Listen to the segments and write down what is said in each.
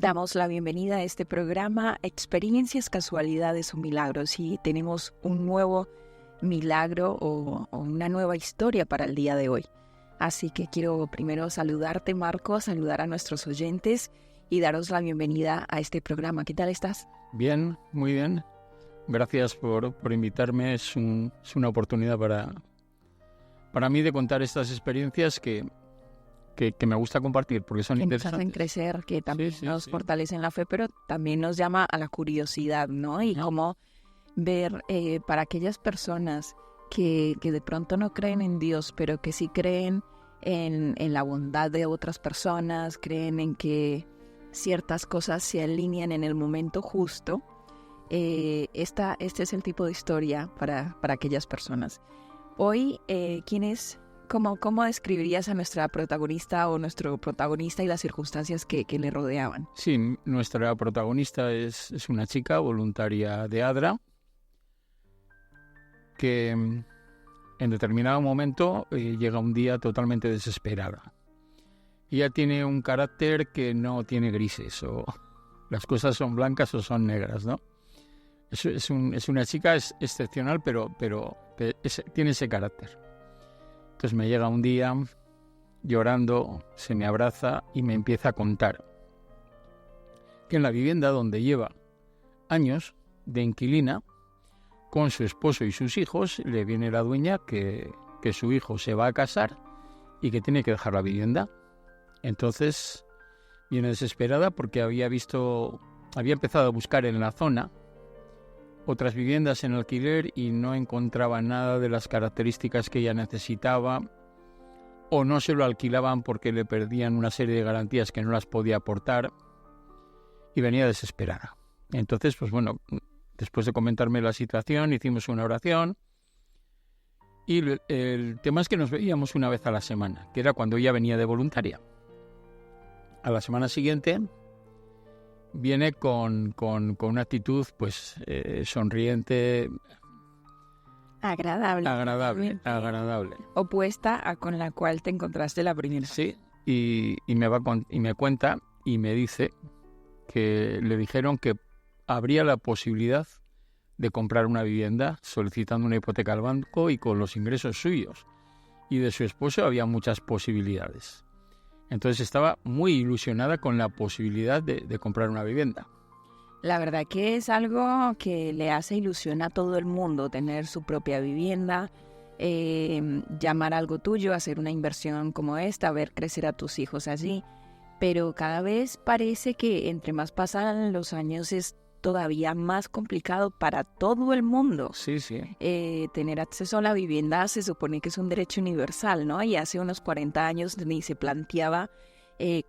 Damos la bienvenida a este programa Experiencias, Casualidades o Milagros, y tenemos un nuevo milagro o una nueva historia para el día de hoy. Así que quiero primero saludarte, Marco, saludar a nuestros oyentes y daros la bienvenida a este programa. ¿Qué tal estás? Bien, muy bien. Gracias por invitarme. Es una oportunidad para mí de contar estas experiencias que me gusta compartir porque son interesantes. Que nos hacen crecer, que también nos fortalecen la fe, pero también nos llama a la curiosidad, ¿no? Y cómo ver para aquellas personas que de pronto no creen en Dios, pero que sí creen en la bondad de otras personas, creen en que ciertas cosas se alinean en el momento justo. Este es el tipo de historia para aquellas personas. Hoy, ¿quién es? ¿Cómo describirías a nuestra protagonista o nuestro protagonista y las circunstancias que le rodeaban? Sí, nuestra protagonista es una chica voluntaria de ADRA que en determinado momento llega un día totalmente desesperada. Ella tiene un carácter que no tiene grises, o las cosas son blancas o son negras, ¿no? Es una chica excepcional, pero tiene ese carácter. Entonces me llega un día llorando, se me abraza y me empieza a contar que en la vivienda donde lleva años de inquilina, con su esposo y sus hijos, le viene la dueña que su hijo se va a casar y que tiene que dejar la vivienda. Entonces viene desesperada porque había empezado a buscar en la zona otras viviendas en alquiler y no encontraba nada de las características que ella necesitaba, o no se lo alquilaban porque le perdían una serie de garantías que no las podía aportar, y venía desesperada. Entonces, pues bueno, después de comentarme la situación, hicimos una oración, y el tema es que nos veíamos una vez a la semana, que era cuando ella venía de voluntaria. A la semana siguiente viene con una actitud pues sonriente, agradable, opuesta a con la cual te encontraste la primera. Sí, y me cuenta y me dice que le dijeron que habría la posibilidad de comprar una vivienda solicitando una hipoteca al banco, y con los ingresos suyos y de su esposo había muchas posibilidades. Entonces estaba muy ilusionada con la posibilidad de comprar una vivienda. La verdad que es algo que le hace ilusión a todo el mundo, tener su propia vivienda, llamar algo tuyo, hacer una inversión como esta, ver crecer a tus hijos allí. Pero cada vez parece que entre más pasan los años es todavía más complicado para todo el mundo. Sí. Tener acceso a la vivienda se supone que es un derecho universal, ¿no? Y hace unos 40 años ni se planteaba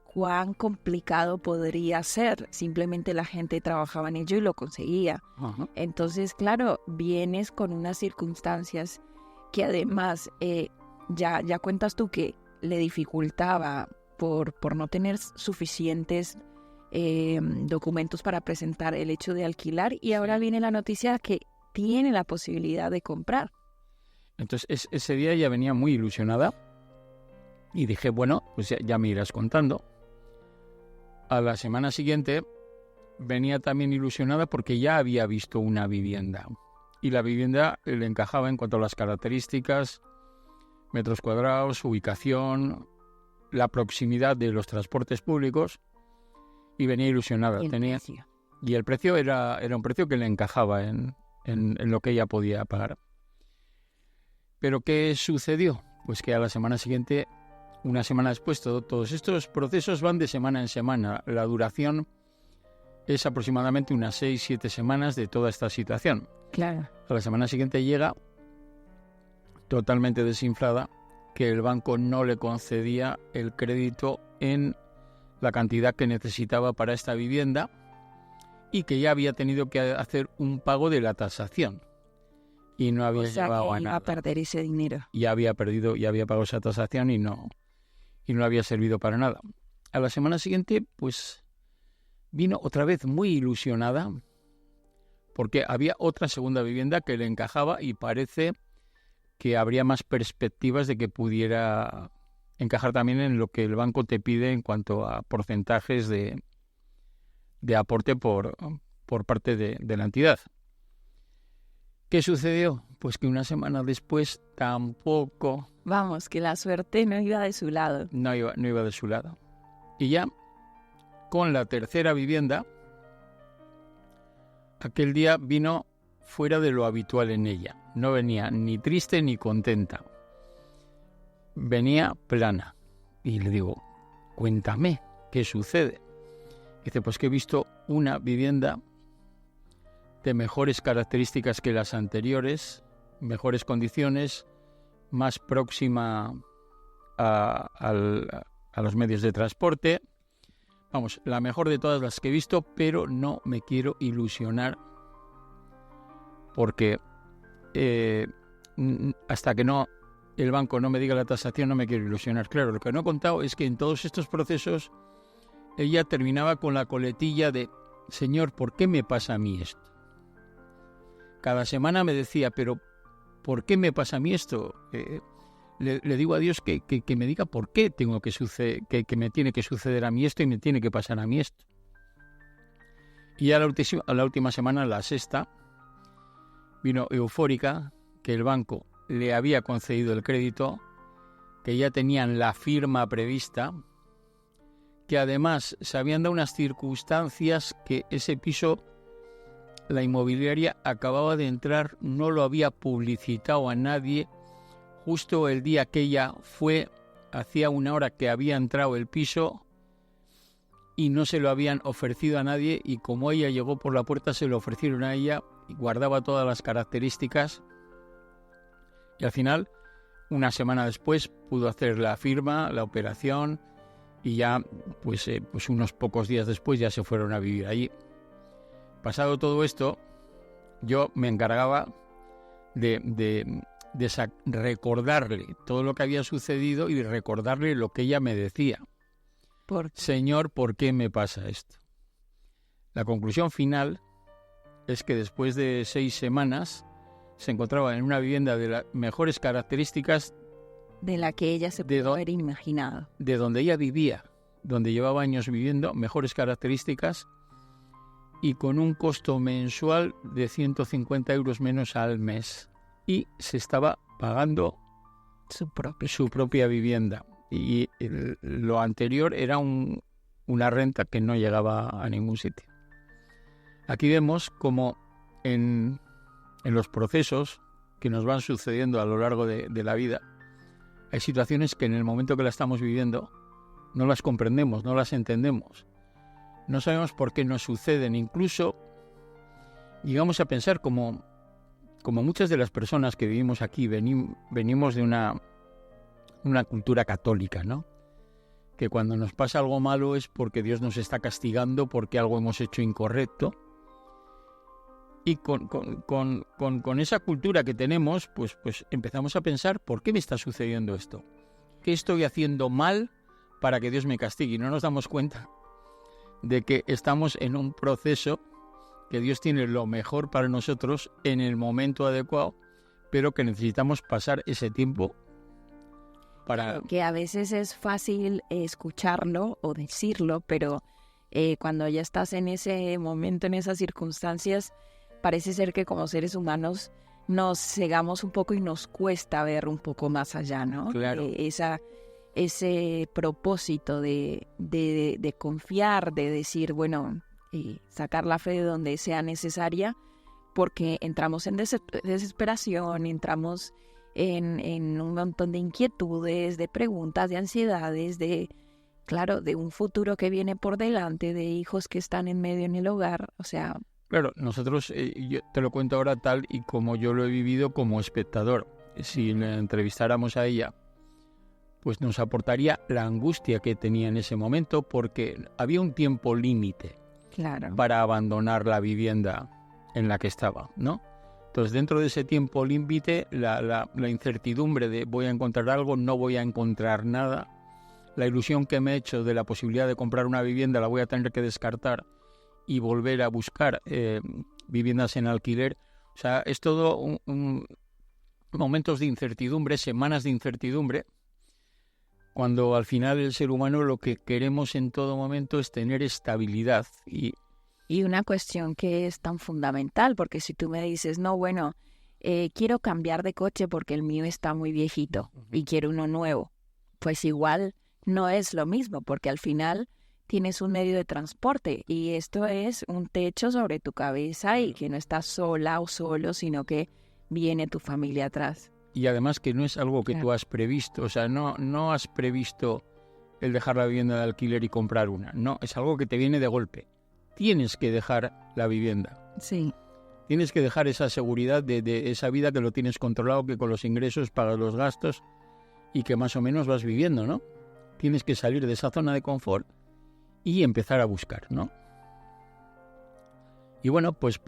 cuán complicado podría ser. Simplemente la gente trabajaba en ello y lo conseguía. Uh-huh. Entonces, claro, vienes con unas circunstancias que además ya cuentas tú que le dificultaba por no tener suficientes documentos para presentar el hecho de alquilar, y ahora viene la noticia que tiene la posibilidad de comprar. Entonces ese día ella venía muy ilusionada y dije, bueno, pues ya me irás contando. A la semana siguiente venía también ilusionada porque ya había visto una vivienda y la vivienda le encajaba en cuanto a las características, metros cuadrados, ubicación, la proximidad de los transportes públicos, y venía ilusionada. Y el precio era un precio que le encajaba en lo que ella podía pagar. Pero ¿qué sucedió? Pues que a la semana siguiente, una semana después, todos estos procesos van de semana en semana. La duración es aproximadamente unas 6-7 semanas de toda esta situación. Claro. A la semana siguiente llega totalmente desinflada, que el banco no le concedía el crédito en la cantidad que necesitaba para esta vivienda, y que ya había tenido que hacer un pago de la tasación y no había llevado a nada. Iba a perder ese dinero. Ya había pagado esa tasación y no había servido para nada. A la semana siguiente, pues vino otra vez muy ilusionada porque había otra segunda vivienda que le encajaba y parece que habría más perspectivas de que pudiera encajar también en lo que el banco te pide en cuanto a porcentajes de aporte por parte de la entidad. ¿Qué sucedió? Pues que una semana después tampoco... Vamos, que la suerte no iba de su lado. No iba de su lado. Y ya con la tercera vivienda, aquel día vino fuera de lo habitual en ella. No venía ni triste ni contenta. Venía plana. Y le digo, cuéntame, ¿qué sucede? Dice, pues que he visto una vivienda de mejores características que las anteriores, mejores condiciones, más próxima a los medios de transporte. Vamos, la mejor de todas las que he visto, pero no me quiero ilusionar porque hasta que el banco no me diga la tasación no me quiero ilusionar. Claro, lo que no he contado es que en todos estos procesos ella terminaba con la coletilla de Señor, ¿por qué me pasa a mí esto? Cada semana me decía, pero ¿por qué me pasa a mí esto? Le digo a Dios que me diga por qué tengo que me tiene que suceder a mí esto y me tiene que pasar a mí esto. Y a la última semana, la sexta, vino eufórica que el banco le había concedido el crédito, que ya tenían la firma prevista, que además se habían dado unas circunstancias que ese piso, la inmobiliaria acababa de entrar, no lo había publicitado a nadie, justo el día que ella fue, hacía una hora que había entrado el piso y no se lo habían ofrecido a nadie, y como ella llegó por la puerta se lo ofrecieron a ella y guardaba todas las características, y al final, una semana después, pudo hacer la firma, la operación, y ya pues unos pocos días después ya se fueron a vivir allí. Pasado todo esto, yo me encargaba de recordarle todo lo que había sucedido y de recordarle lo que ella me decía. Señor, ¿por qué me pasa esto? La conclusión final es que después de 6 semanas se encontraba en una vivienda de las mejores características de la que ella se pudo haber imaginado. De donde ella vivía, donde llevaba años viviendo, mejores características, y con un costo mensual de 150 euros menos al mes. Y se estaba pagando su propia vivienda. Y lo anterior era una renta que no llegaba a ningún sitio. Aquí vemos como en los procesos que nos van sucediendo a lo largo de la vida, hay situaciones que en el momento que la estamos viviendo no las comprendemos, no las entendemos. No sabemos por qué nos suceden. Incluso llegamos a pensar como muchas de las personas que vivimos aquí venimos de una cultura católica, ¿no? Que cuando nos pasa algo malo es porque Dios nos está castigando, porque algo hemos hecho incorrecto. Y con esa cultura que tenemos, pues empezamos a pensar, ¿por qué me está sucediendo esto? ¿Qué estoy haciendo mal para que Dios me castigue? Y no nos damos cuenta de que estamos en un proceso, que Dios tiene lo mejor para nosotros en el momento adecuado, pero que necesitamos pasar ese tiempo para... Que a veces es fácil escucharlo o decirlo, pero cuando ya estás en ese momento, en esas circunstancias, parece ser que como seres humanos nos cegamos un poco y nos cuesta ver un poco más allá, ¿no? Claro. Ese propósito de confiar, de decir, bueno, sacar la fe de donde sea necesaria, porque entramos en desesperación, entramos en un montón de inquietudes, de preguntas, de ansiedades, de un futuro que viene por delante, de hijos que están en medio en el hogar, o sea... Claro, nosotros, yo te lo cuento ahora tal y como yo lo he vivido como espectador. Si le entrevistáramos a ella, pues nos aportaría la angustia que tenía en ese momento, porque había un tiempo límite para abandonar la vivienda en la que estaba, ¿no? Entonces, dentro de ese tiempo límite, la incertidumbre de voy a encontrar algo, no voy a encontrar nada, la ilusión que me he hecho de la posibilidad de comprar una vivienda la voy a tener que descartar y volver a buscar viviendas en alquiler. O sea, es todo momentos de incertidumbre, semanas de incertidumbre, cuando al final el ser humano lo que queremos en todo momento es tener estabilidad. Y Y una cuestión que es tan fundamental, porque si tú me dices, no, bueno, quiero cambiar de coche porque el mío está muy viejito y quiero uno nuevo, pues igual no es lo mismo, porque al final tienes un medio de transporte y esto es un techo sobre tu cabeza y que no estás sola o solo, sino que viene tu familia atrás. Y además que no es algo que tú has previsto, o sea, no has previsto el dejar la vivienda de alquiler y comprar una, no, es algo que te viene de golpe. Tienes que dejar la vivienda. Sí. Tienes que dejar esa seguridad de esa vida que lo tienes controlado, que con los ingresos pagas los gastos y que más o menos vas viviendo, ¿no? Tienes que salir de esa zona de confort y empezar a buscar, ¿no? Y bueno, pues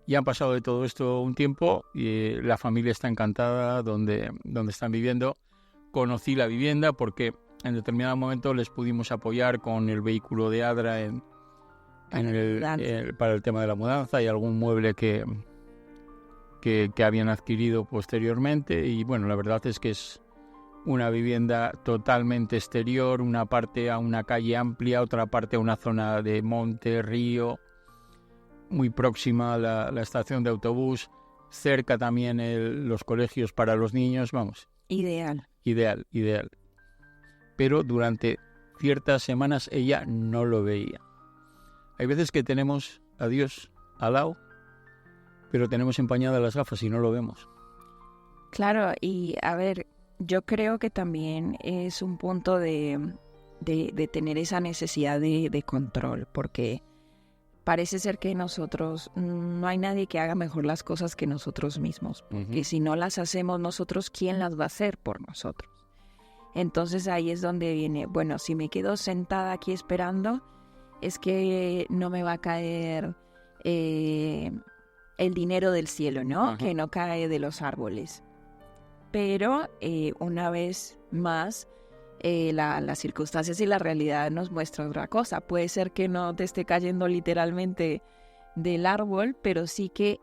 ya han pasado de todo esto un tiempo y la familia está encantada donde están viviendo. Conocí la vivienda porque en determinado momento les pudimos apoyar con el vehículo de Adra para el tema de la mudanza y algún mueble que habían adquirido posteriormente. Y bueno, la verdad es que es una vivienda totalmente exterior, una parte a una calle amplia, otra parte a una zona de monte, río, muy próxima a la estación de autobús, cerca también los colegios para los niños, vamos. Ideal. Pero durante ciertas semanas ella no lo veía. Hay veces que tenemos a Dios al lado, pero tenemos empañadas las gafas y no lo vemos. Claro, y a ver, yo creo que también es un punto de tener esa necesidad de control, porque parece ser que nosotros, no hay nadie que haga mejor las cosas que nosotros mismos. Y si no las hacemos nosotros, ¿quién las va a hacer por nosotros? Entonces ahí es donde viene, bueno, si me quedo sentada aquí esperando, es que no me va a caer el dinero del cielo, ¿no? Ajá. Que no cae de los árboles. Pero una vez más, las circunstancias y la realidad nos muestran otra cosa. Puede ser que no te esté cayendo literalmente del árbol, pero sí que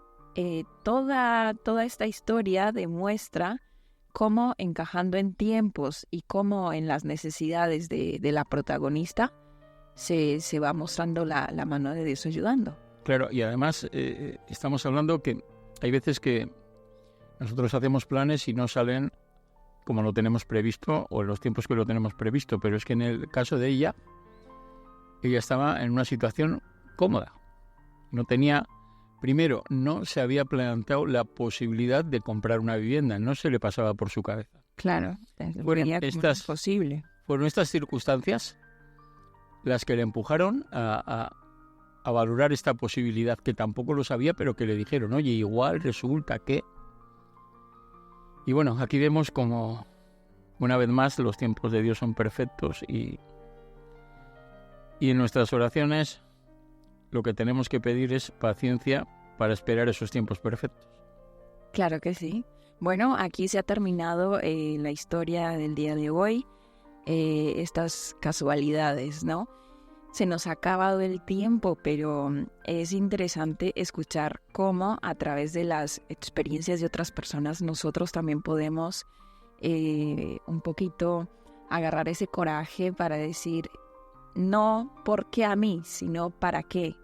toda esta historia demuestra cómo encajando en tiempos y cómo en las necesidades de la protagonista se va mostrando la mano de Dios ayudando. Claro, y además estamos hablando que hay veces que nosotros hacemos planes y no salen como lo tenemos previsto o en los tiempos que lo tenemos previsto, pero es que en el caso de ella estaba en una situación cómoda. No tenía, primero, no se había planteado la posibilidad de comprar una vivienda, no se le pasaba por su cabeza. Claro, es posible. Fueron estas circunstancias las que le empujaron a valorar esta posibilidad, que tampoco lo sabía, pero que le dijeron, oye, igual resulta que... Y bueno, aquí vemos como, una vez más, los tiempos de Dios son perfectos y en nuestras oraciones lo que tenemos que pedir es paciencia para esperar esos tiempos perfectos. Claro que sí. Bueno, aquí se ha terminado la historia del día de hoy, estas casualidades, ¿no? Se nos ha acabado el tiempo, pero es interesante escuchar cómo a través de las experiencias de otras personas nosotros también podemos un poquito agarrar ese coraje para decir no por qué a mí, sino para qué,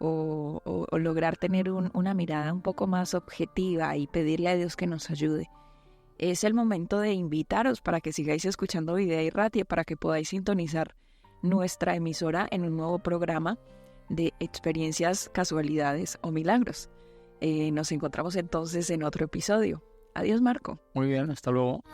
o lograr tener una mirada un poco más objetiva y pedirle a Dios que nos ayude. Es el momento de invitaros para que sigáis escuchando Videa y Ratia, para que podáis sintonizar nuestra emisora en un nuevo programa de experiencias, casualidades o milagros. Nos encontramos entonces en otro episodio. Adiós, Marco. Muy bien, hasta luego.